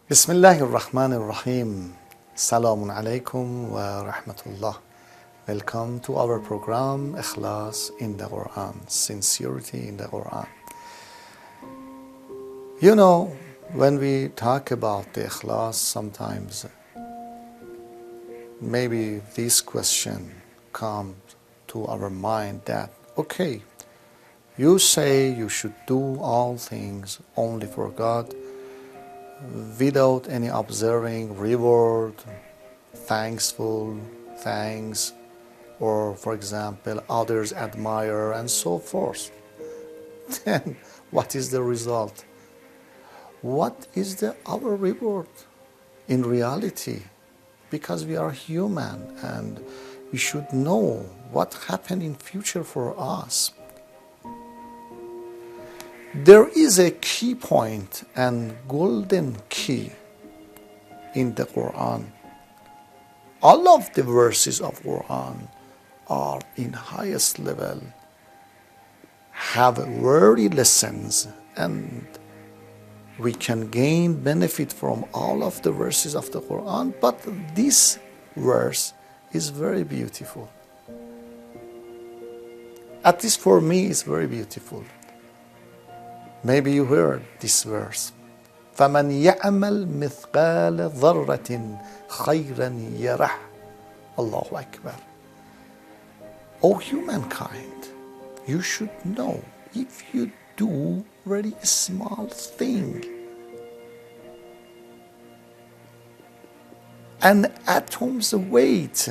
Bismillahirrahmanirrahim. Salamun alaikum wa rahmatullah. Welcome to our program Ikhlas in the Quran, Sincerity in the Quran. You know, when we talk about the Ikhlas, sometimes maybe this question comes to our mind that, okay, you say you should do all things only for God, without any observing reward, thanks, or for example, others admire and so forth. Then what is the result? What is our reward in reality? Because we are human and we should know what happened in future for us. There is a key point and golden key in the Quran. All of the verses of Quran are in highest level, have very lessons, and we can gain benefit from all of the verses of the Quran, but this verse is very beautiful. At least for me, it's very beautiful. Maybe you heard this verse. فَمَنْ يَعْمَلْ مِثْقَالَ ذَرَّةٍ خَيْرًا يَرَهُ. Allahu Akbar. O humankind, you should know, if you do very small thing, an atom's weight,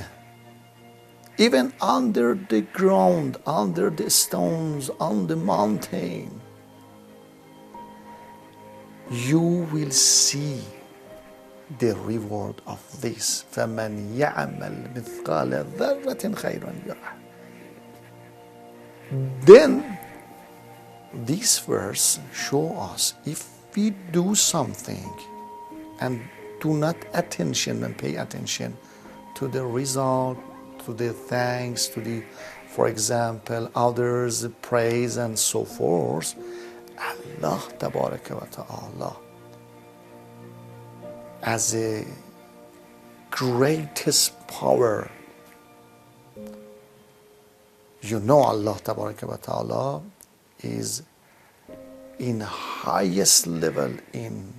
even under the ground, under the stones, on the mountain, you will see the reward of this. فَمَنْ يَعْمَلْ مِثْقَالَ ذَرَّةٍ خَيْرًا يَرَهُ. Then this verse shows us, if we do something and do not pay attention to the result, to the thanks, to the, for example, others' praise and so forth, Allah Tabaraka wa Ta'ala, as a greatest power, you know, Allah Tabaraka wa Ta'ala is in highest level, in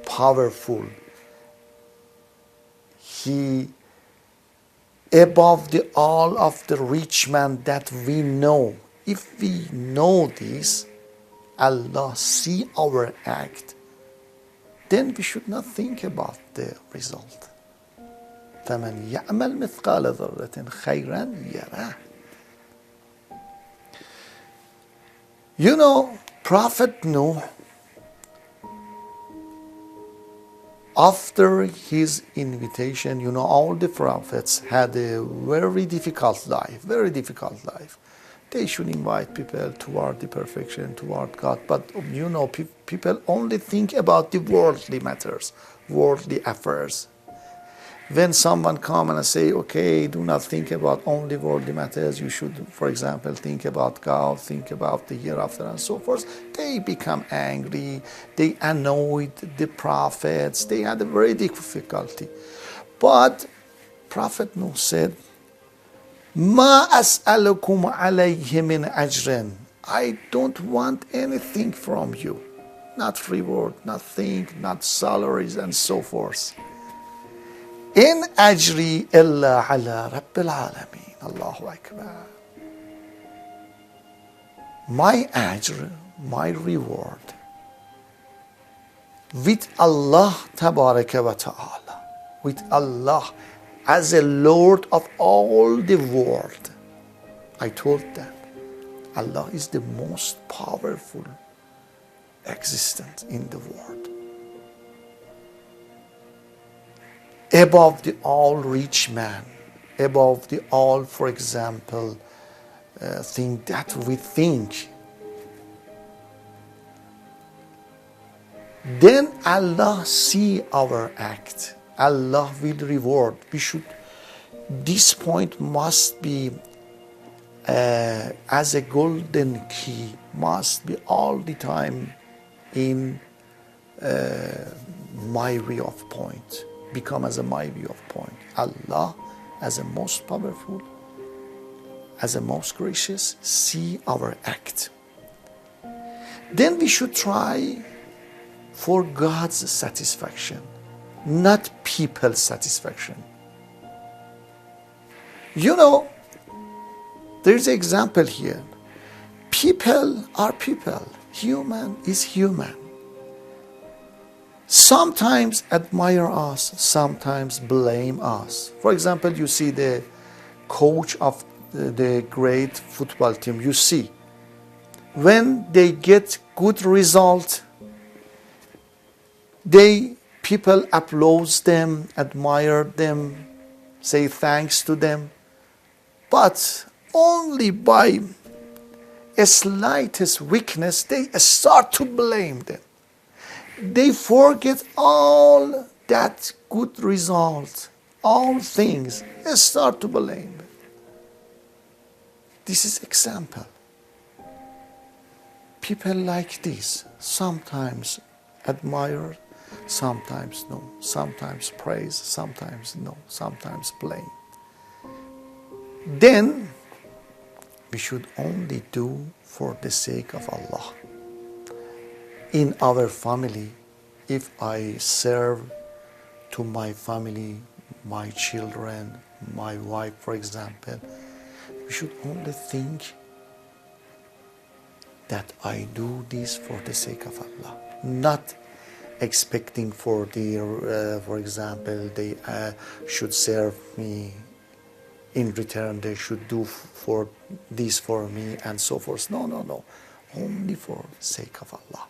powerful. He above all of the rich man that we know. If we know this, Allah see our act, then we should not think about the result. فَمَنْ يَعْمَلْ مِثْقَالَ ذَرَّةٍ خَيْرًا يَرَهُ. You know, Prophet Noah, after his invitation, you know, all the prophets had a very difficult life. They should invite people toward the perfection, toward God. But you know, people only think about the worldly matters, worldly affairs. When someone comes and say, okay, do not think about only worldly matters, you should, for example, think about God, think about the hereafter and so forth, they become angry, they annoyed the prophets, they had a very difficulty. But Prophet Noah said, Ma as'alukum alayhi min ajrin. I don't want anything from you. Not reward, nothing, not salaries and so forth. In ajri illa ala rabbil alameen. Allahu Akbar. My ajr, my reward, with Allah Tabaraka wa Ta'ala, with Allah as a Lord of all the world. I told them, Allah is the most powerful existence in the world. Above the all rich man, above the all, for example, thing that we think. Then Allah see our act. Allah will reward. This point must be as a golden key, must be all the time in my view of point, become as a my view of point. Allah as a most powerful, as a most gracious, see our act. Then we should try for God's satisfaction, not people's satisfaction. You know, there's an example here. People are people. Human is human. Sometimes admire us, sometimes blame us. For example, you see the coach of the great football team. You see, when they get good result, people applaud them, admire them, say thanks to them. But only by a slightest weakness, they start to blame them. They forget all that good result, all things, they start to blame. This is example. People like this, sometimes admire, sometimes no, sometimes praise, sometimes no, sometimes blame. Then we should only do for the sake of Allah. In our family, if I serve to my family, my children, my wife, for example, we should only think that I do this for the sake of Allah, not expecting for example, they should serve me. In return, they should do for this for me and so forth. No. Only for the sake of Allah.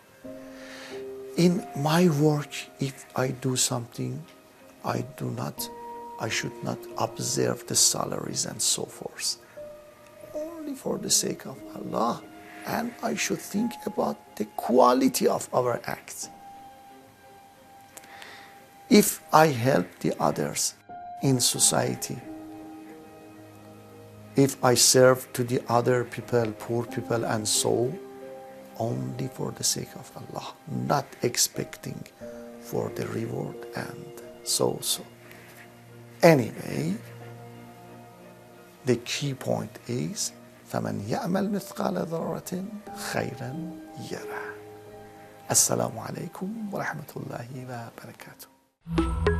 In my work, if I do something, I should not observe the salaries and so forth. Only for the sake of Allah. And I should think about the quality of our acts. If I help the others in society, if I serve to the other people, poor people and so, only for the sake of Allah, not expecting for the reward and so. Anyway, the key point is فَمَنْ يَعْمَلْ مِثْقَالَ ذَرَّةٍ خَيْرًا يَرَهُ. Assalamu alaikum wa rahmatullahi wa barakatuh.